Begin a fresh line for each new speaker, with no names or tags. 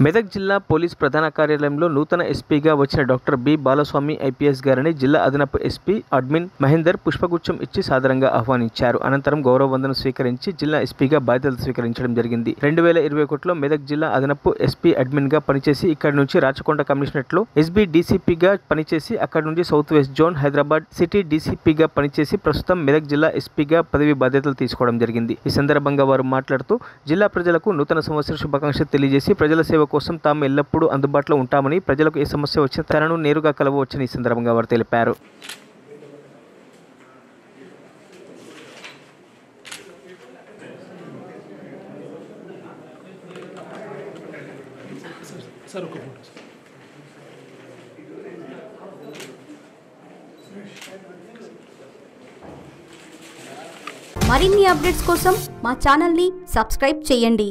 మెదక్ జిల్లా పోలీస్ ప్రధాన కార్యాలయంలో నూతన ఎస్పీగా వచ్చిన డాక్టర్ బి బాలస్వామి ఐపీఎస్ గారిని జిల్లా అదనపు ఎస్పీ అడ్మిన్ మహేందర్ పుష్పగుచ్చం ఇచ్చి సాదరంగా ఆహ్వానించారు. అనంతరం గౌరవ వందనం స్వీకరించి జిల్లా ఎస్పీగా బాధ్యతలు స్వీకరించడం జరిగింది. 2021లో మెదక్ జిల్లా అదనపు ఎస్పీ అడ్మిన్ గా పనిచేసి ఇక్కడి నుంచి రాచకొండ కమిషనరేట్ లో ఎస్బీ డీసీపీగా పనిచేసి అక్కడి నుంచి south west zone Hyderabad city డీసీపీగా పనిచేసి ప్రస్తుతం మెదక్ జిల్లా ఎస్పీగా పదవి బాధ్యతలు తీసుకోవడం జరిగింది. ఈ సందర్భంగా వారు మాట్లాడుతూ జిల్లా ప్రజలకు నూతన సంవత్సర శుభాకాంక్షలు తెలియజేసి ప్రజల సేవ కోసం తాము ఎల్లప్పుడూ అందుబాటులో ఉంటామని, ప్రజలకు ఏ సమస్య వచ్చినా తనను నేరుగా కలవవచ్చని ఈ సందర్భంగా వారు తెలిపారు.
మరిన్ని అప్డేట్స్ కోసం మా ఛానల్ని సబ్స్క్రైబ్ చేయండి.